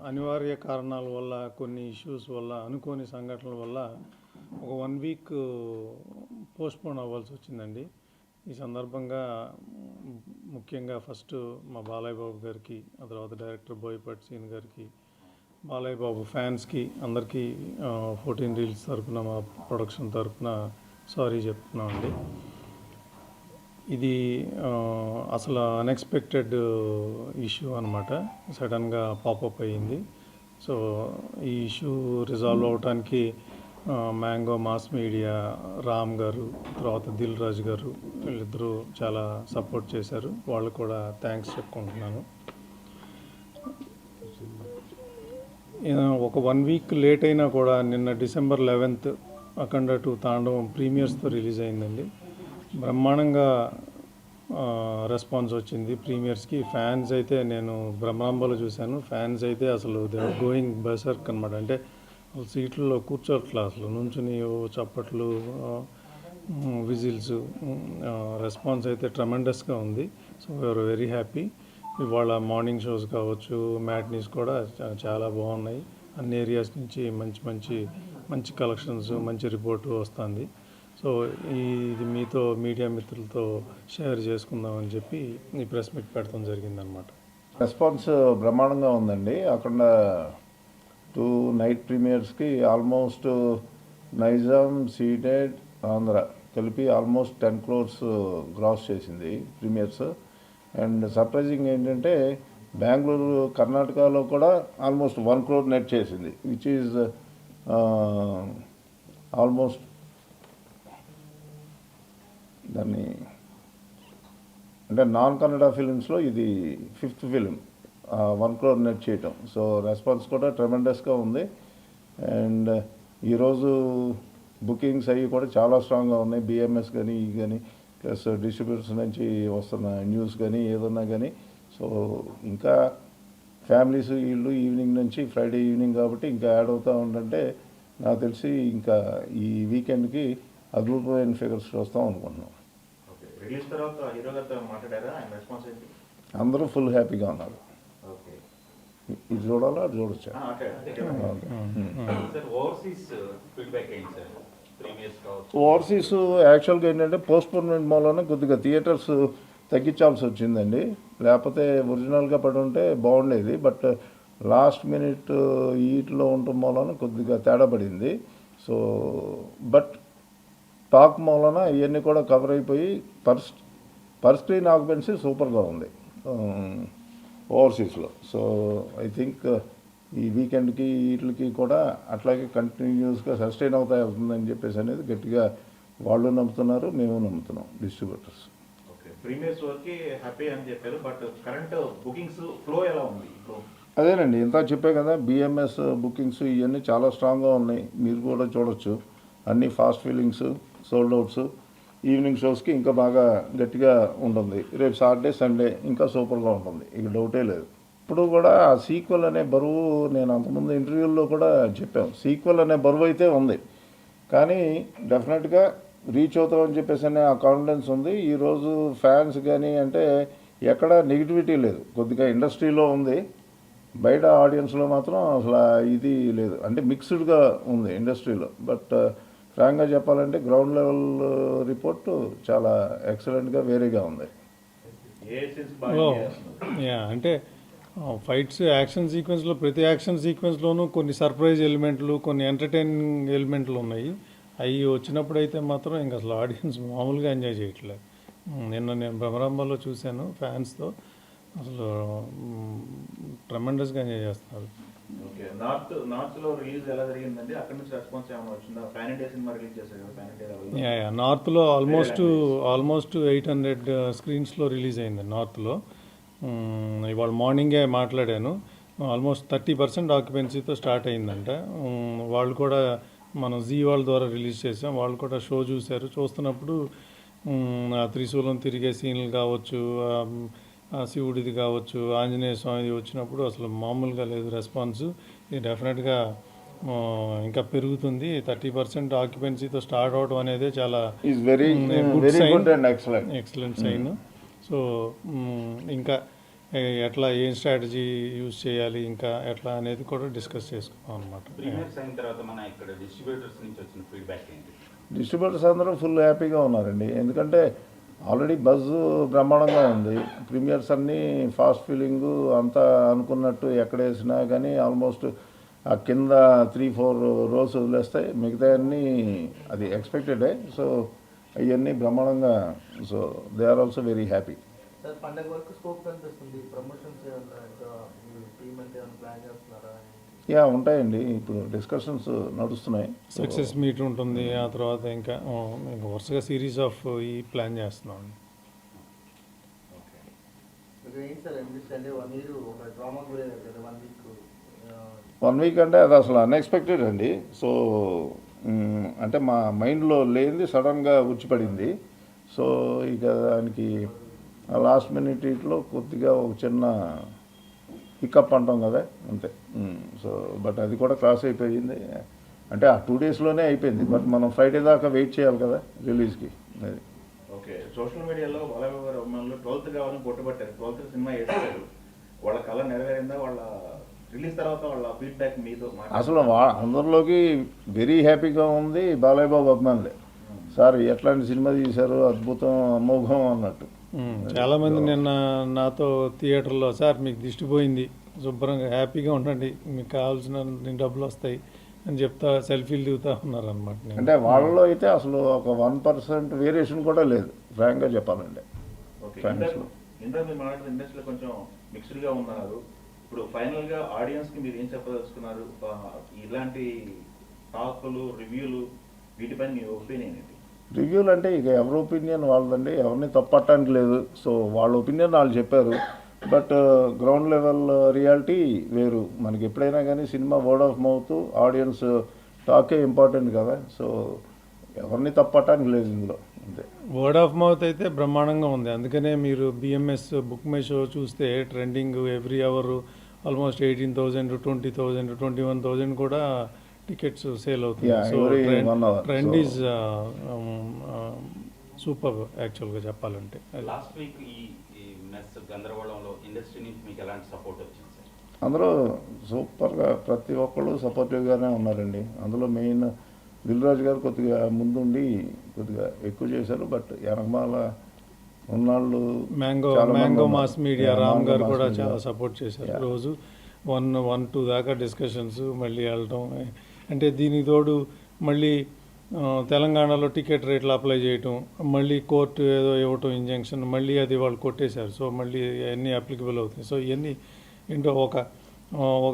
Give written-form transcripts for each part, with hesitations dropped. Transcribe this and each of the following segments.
అనివార్య కారణాల వల్ల, కొన్ని ఇష్యూస్ వల్ల, అనుకోని సంఘటనల వల్ల ఒక 1 వీక్ పోస్ట్పోన్ అవ్వాల్సి వచ్చిందండి. ఈ సందర్భంగా ముఖ్యంగా ఫస్ట్ మా బాలయ్య బాబు గారికి, ఆ తర్వాత డైరెక్టర్ బోయపాటి సీన్ గారికి, బాలయ్య బాబు ఫ్యాన్స్కి అందరికీ 14 రీల్స్ తరపున, మా ప్రొడక్షన్ తరపున సారీ చెప్తున్నామండి. ఇది అసలు అన్ఎక్స్పెక్టెడ్ ఇష్యూ అనమాట. సడన్గా పాపప్ అయ్యింది. సో ఈ ఇష్యూ రిజాల్వ్ అవడానికి మ్యాంగో మాస్ మీడియా, రామ్ గారు, తర్వాత దిల్ రాజు గారు, వీళ్ళిద్దరూ చాలా సపోర్ట్ చేశారు. వాళ్ళు కూడా థ్యాంక్స్ చెప్పుకుంటున్నాను. ఒక 1 వీక్ లేట్ అయినా కూడా నిన్న December 11th అఖండ 2 తాండవం ప్రీమియర్స్తో రిలీజ్ అయిందండి. బ్రహ్మాండంగా రెస్పాన్స్ వచ్చింది ప్రీమియర్స్కి. ఫ్యాన్స్ అయితే, నేను బ్రహ్మాంబలో చూశాను, ఫ్యాన్స్ అయితే అసలు దే ఆర్ గోయింగ్ బర్సర్క్ అనమాట. అంటే సీట్లలో కూర్చోట్లా, అసలు నుంచుని చప్పట్లు, విజిల్స్, రెస్పాన్స్ అయితే ట్రమెండస్గా ఉంది. So we are very happy. ఇవాళ మార్నింగ్ షోస్ కావచ్చు, మ్యాట్నీస్ కూడా చాలా బాగున్నాయి. అన్ని ఏరియాస్ నుంచి మంచి కలెక్షన్స్, మంచి రిపోర్టు వస్తుంది. సో ఇది మీతో, మీడియా మిత్రులతో షేర్ చేసుకుందామని చెప్పి ఈ ప్రెస్ మీట్ పెట్టడం జరిగిందనమాట. రెస్పాన్స్ బ్రహ్మాండంగా ఉందండి. అక్కడ 2 నైట్ ప్రీమియర్స్కి ఆల్మోస్ట్ నైజాం, సీటెడ్, ఆంధ్ర కలిపి ఆల్మోస్ట్ 10 crores గ్రాస్ చేసింది ప్రీమియర్స్. అండ్ సర్ప్రైజింగ్ ఏంటంటే బెంగళూరు, కర్ణాటకలో కూడా ఆల్మోస్ట్ 1 crore నెట్ చేసింది, విచ్ ఈజ్ ఆల్మోస్ట్ దాన్ని అంటే నాన్ కన్నడ ఫిలిమ్స్లో ఇది 5th ఫిలిం 1 crore నెట్ చేయటం. సో రెస్పాన్స్ కూడా ట్రెమెండస్గా ఉంది. అండ్ ఈరోజు బుకింగ్స్ అవి కూడా చాలా స్ట్రాంగ్గా ఉన్నాయి. బిఎంఎస్ కానీ కానీ ప్లస్ డిస్ట్రిబ్యూటర్స్ నుంచి వస్తున్న న్యూస్ కానీ ఏదన్నా కానీ. సో ఇంకా ఫ్యామిలీస్ వీళ్ళు ఈవినింగ్ నుంచి, ఫ్రైడే ఈవినింగ్ కాబట్టి ఇంకా యాడ్ అవుతూ ఉందంటే నాకు తెలిసి ఇంకా ఈ వీకెండ్కి అద్భుతమైన ఫిగర్స్ చూస్తాం అనుకుంటున్నాం. అందరూ ఫుల్ హ్యాపీగా ఉన్నారు. ఇది చూడాలా, అది చూడొచ్చా? ఓవర్సీస్ యాక్చువల్గా ఏంటంటే పోస్ట్పోన్మెంట్ మూలన కొద్దిగా థియేటర్స్ తగ్గించాల్సి వచ్చిందండి. లేకపోతే ఒరిజినల్గా పడి ఉంటే బాగుండేది. బట్ లాస్ట్ మినిట్ ఈట్లో ఉండటం మూలన కొద్దిగా తేడా పడింది. సో బట్ టాక్ మూలన ఇవన్నీ కూడా కవర్ అయిపోయి పర్ స్క్రీన్ ఆక్యుపెన్సీ సూపర్గా ఉంది ఓవర్సీస్లో. సో ఐ థింక్ ఈ వీకెండ్కి వీటికి కూడా అట్లాగే కంటిన్యూస్గా సస్టైన్ అవుతుందని చెప్పేసి అనేది గట్టిగా వాళ్ళు నమ్ముతున్నారు, మేము నమ్ముతున్నాం, డిస్ట్రిబ్యూటర్స్. ప్రీమియర్స్ వరకు హ్యాపీ అని చెప్పారు. బట్ కరెంట్ బుకింగ్స్ ఫ్లో ఎలా ఉంది? అదేనండి, ఇంత చెప్పే కదా, బిఎంఎస్ బుకింగ్స్ ఇవన్నీ చాలా స్ట్రాంగ్గా ఉన్నాయి. మీరు కూడా చూడొచ్చు, అన్ని fast fillings, sold outs. Evening షోస్కి ఇంకా బాగా గట్టిగా ఉంటుంది. రేపు సాటర్డే, సండే ఇంకా సూపర్గా ఉంటుంది, ఇక డౌటే లేదు. ఇప్పుడు కూడా ఆ సీక్వెల్ అనే బరువు, నేను అంతకుముందు ఇంటర్వ్యూల్లో కూడా చెప్పాను, సీక్వెల్ అనే బరువు అయితే ఉంది, కానీ డెఫినెట్గా రీచ్ అవుతామని చెప్పేసి అనే ఆ కాన్ఫిడెన్స్ ఉంది. ఈరోజు ఫ్యాన్స్ కానీ అంటే ఎక్కడ నెగిటివిటీ లేదు. కొద్దిగా ఇండస్ట్రీలో ఉంది, బయట ఆడియన్స్లో మాత్రం అసలు ఇది లేదు. అంటే మిక్స్డ్గా ఉంది ఇండస్ట్రీలో. బట్ ఫ్రాంక్గా చెప్పాలంటే గ్రౌండ్ లెవెల్ రిపోర్టు చాలా ఎక్సలెంట్గా, వేరేగా ఉంది. అంటే ఫైట్స్, యాక్షన్ సీక్వెన్స్లో, ప్రతి యాక్షన్ సీక్వెన్స్లోనూ కొన్ని సర్ప్రైజ్ ఎలిమెంట్లు, కొన్ని ఎంటర్టైనింగ్ ఎలిమెంట్లు ఉన్నాయి. అవి వచ్చినప్పుడు అయితే మాత్రం ఇంకా అసలు ఆడియన్స్ మామూలుగా ఎంజాయ్ చేయట్లేదు. నిన్న నేను భ్రమరాంబలో చూశాను ఫ్యాన్స్తో, అసలు ట్రెమెండస్గా ఎంజాయ్ చేస్తున్నారు. నార్త్లో రిలీజ్ ఎలా జరిగిందండి? అక్కడ నుంచి రెస్పాన్స్ ఏమైనా వచ్చిందా? పాన్ ఇండియా సినిమా రిలీజ్ చేశారు కదా, నార్త్లో ఆల్మోస్ట్ 800 స్క్రీన్స్లో రిలీజ్ అయింది నార్త్లో. ఇవాళ మార్నింగే మాట్లాడాను, ఆల్మోస్ట్ 30% ఆక్యుపెన్సీతో స్టార్ట్ అయిందంట. వాళ్ళు కూడా మనం జీ వాళ్ళ ద్వారా రిలీజ్ చేసాం, వాళ్ళు కూడా షో చూశారు. చూస్తున్నప్పుడు ఆ త్రిశూలం తిరిగే సీన్లు కావచ్చు, శివుడిది కావచ్చు, ఆంజనేయ స్వామిది వచ్చినప్పుడు అసలు మామూలుగా లేదు రెస్పాన్స్. ఇది డెఫినెట్గా ఇంకా పెరుగుతుంది. 30% ఆక్యుపెన్సీతో స్టార్ట్ అవడం అనేది చాలా ఎక్సలెంట్ సైన్. సో ఇంకా ఎట్లా ఏం స్ట్రాటజీ యూజ్ చేయాలి ఇంకా ఎట్లా అనేది కూడా డిస్కస్ చేసుకున్నాం అనమాట. ప్రీమియర్స్ అయిన తర్వాత మన ఇక్కడ డిస్ట్రిబ్యూటర్స్ నుంచి వచ్చిన ఫీడ్బ్యాక్ ఏంటి? డిస్ట్రిబ్యూటర్స్ అందరూ ఫుల్ హ్యాపీగా ఉన్నారండి, ఎందుకంటే ఆల్రెడీ బజ్ బ్రహ్మాండంగా ఉంది. ప్రీమియర్స్ అన్నీ ఫాస్ట్ ఫీలింగు అంతా అనుకున్నట్టు ఎక్కడ వేసినా కానీ ఆల్మోస్ట్ ఆ కింద 3-4 రోస్ వదిలేస్తాయి, మిగతా అన్నీ అది ఎక్స్పెక్టెడే. సో అవన్నీ బ్రహ్మాండంగా, so they are also very happy. Sir పండగ వరకు స్కోప్ కనిపిస్తుంది. ప్రమోషన్స్ టీమ్ అంటే ప్లాన్ చేస్తున్నారా? యా ఉంటాయండి, ఇప్పుడు డిస్కషన్స్ నడుస్తున్నాయి. సక్సెస్ మీట్ ఉంటుంది, ఆ తర్వాత ఇంకా వరుసగా సిరీస్ ఆఫ్ ఈ ప్లాన్ చేస్తున్నాం. ఏంటి సార్ ఇండస్ట్రీ అంటే మీరు ఒక డ్రామా కూడా కదా 1 వీక్ 1 వీక్ అంటే అది అసలు అన్ఎక్స్పెక్టెడ్ అండి. సో అంటే మా మైండ్లో లేనిది సడన్గా వచ్చిపడింది. సో ఇక దానికి లాస్ట్ మినిట్ ఇట్లో కొద్దిగా ఒక చిన్న పికప్ అంటాం కదా అంతే. సో బట్ అది కూడా క్రాస్ అయిపోయింది, అంటే ఆ 2 డేస్లోనే అయిపోయింది. బట్ మనం ఫ్రైడే దాకా వెయిట్ చేయాలి కదా రిలీజ్కి. అది ఓకే, సోషల్ మీడియాలో బాలయ్య గారు అభిమానులు 12th కావాలని కొట్టుబట్టారు. 12th సినిమా వేసారు, వాళ్ళ కళ నెరవేరిందా? వాళ్ళ రిలీజ్ తర్వాత వాళ్ళ ఫీడ్బ్యాక్ మీతో అసలు అందరిలోకి వెరీ హ్యాపీగా ఉంది బాలయ్య బాబు అభిమానులే. సార్ ఎట్లాంటి సినిమా తీశారు, అద్భుతం, అమోఘం అన్నట్టు. చాలామంది నిన్న నాతో థియేటర్లో సార్ మీకు దిష్టి పోయింది, శుభ్రంగా హ్యాపీగా ఉండండి, మీకు కావాల్సిన డబ్బులు వస్తాయి అని చెప్తా సెల్ఫీలు దిగుతా ఉన్నారనమాట. అంటే వాళ్ళలో అయితే అసలు ఒక 1% వేరియేషన్ కూడా లేదు, ఫ్రాంక్గా చెప్పాలంటే. ఓకే, ఫ్యాన్స్లో ఇందాక మీరు మాట్లాడిన ఇండస్ట్రీలో కొంచెం మిక్స్డ్గా ఉన్నారు. ఇప్పుడు ఫైనల్గా ఆడియన్స్కి మీరు ఏం చెప్పదలుచుకున్నారు? ఇలాంటి టాకులు, రివ్యూలు, వీటిపైన మీ ఒపీనియన్ ఏంటి? రివ్యూలు అంటే ఇక ఎవరి ఒపీనియన్ వాళ్ళదండి, ఎవరిని తప్పట్టడానికి లేదు. సో వాళ్ళ ఒపీనియన్ వాళ్ళు చెప్పారు, బట్ గ్రౌండ్ లెవెల్ రియాలిటీ వేరు. మనకి ఎప్పుడైనా కానీ cinema word of mouth, audience టాకే ఇంపార్టెంట్ కదా. సో ఎవరిని తప్పట్టడానికి లేదు ఇందులో, అంతే. వర్డ్ ఆఫ్ మౌత్ అయితే బ్రహ్మాండంగా ఉంది. అందుకనే మీరు బిఎంఎస్ బుక్ మై షో చూస్తే ట్రెండింగ్ ఎవ్రీ అవర్ ఆల్మోస్ట్ 18,000, 20,000, 21,000 కూడా టికెట్స్ సేల్ అవుతుంది. Yeah, so every 1 hour. Trend So- is super యాక్చువల్గా చెప్పాలంటే. లాస్ట్ వీక్ ఈ మెస్ గందరగోళంలో ఇండస్ట్రీ నుంచి మీకు ఎలాంటి సపోర్ట్ వచ్చింది సార్? అందరూ సూపర్గా ప్రతి ఒక్కళ్ళు సపోర్టివ్గానే ఉన్నారండి. అందులో మెయిన్ దిల్ రాజు గారు కొద్దిగా ముందుండి కొద్దిగా ఎక్కువ చేశారు, బట్ వెనకమాల ఉన్నాళ్ళు మ్యాంగో చాలా మంది మ్యాంగో ఉన్నారు. Mass media Yeah, Ram Mango గారు Mass కూడా Media. చాలా సపోర్ట్ చేశారు. Yeah. రోజు 1-2 దాకా డిస్కషన్స్, మళ్ళీ వెళ్ళటం. అంటే దీనికి తోడు మళ్ళీ తెలంగాణలో టికెట్ రేట్లు అప్లై చేయటం, మళ్ళీ కోర్టు ఏదో ఇవ్వటం ఇంజంక్షన్, మళ్ళీ అది వాళ్ళు కొట్టేశారు. సో మళ్ళీ అన్నీ అప్లికబుల్ అవుతాయి. సో ఇవన్నీ ఏంటో ఒక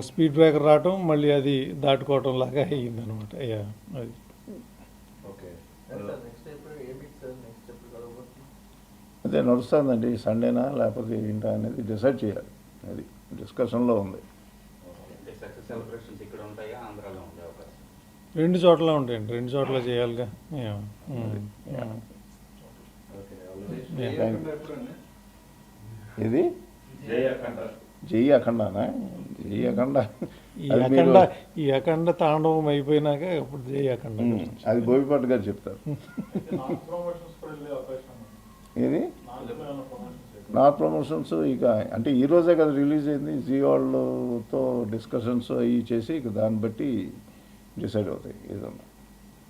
స్పీడ్ బ్రేకర్ రావటం, మళ్ళీ అది దాటుకోవటం లాగా అయ్యిందనమాట. అది ఓకే, సార్ నెక్స్ట్ ఎప్పుడు ఏమి సార్ నెక్స్ట్ ఎప్పుడు కలవబోతుంది? అదే నడుస్తుందండి, సండేనా లేకపోతే ఏంటా అనేది డిసైడ్ చేయాలి. అది డిస్కషన్లో ఉంది. అంటే సక్సెస్ సెలబ్రేషన్స్ ఇక్కడ ఉంటాయా, ఆంధ్రాలో ఉండే అవకాశం? 2 చోట్ల ఉంటాయండి, 2 చోట్ల చేయాలిగా. Yeah. ఓకే, ఇది జై అఖండ. జై అఖండానా? జై అఖండ ఈ అది మీరు అఖండ ఈ అఖండ తాండవం అయిపోయినాక ఇప్పుడు జై అఖండ. అది బోయపాటి గారు చెప్తారు. ఇది నార్త్ ప్రమోషన్స్ ఇక అంటే ఈ రోజే కదా రిలీజ్ అయింది. జీ వాళ్ళతో డిస్కషన్స్ అవి చేసి ఇక దాన్ని బట్టి డిసైడ్ అవుతాయి ఏదన్నా.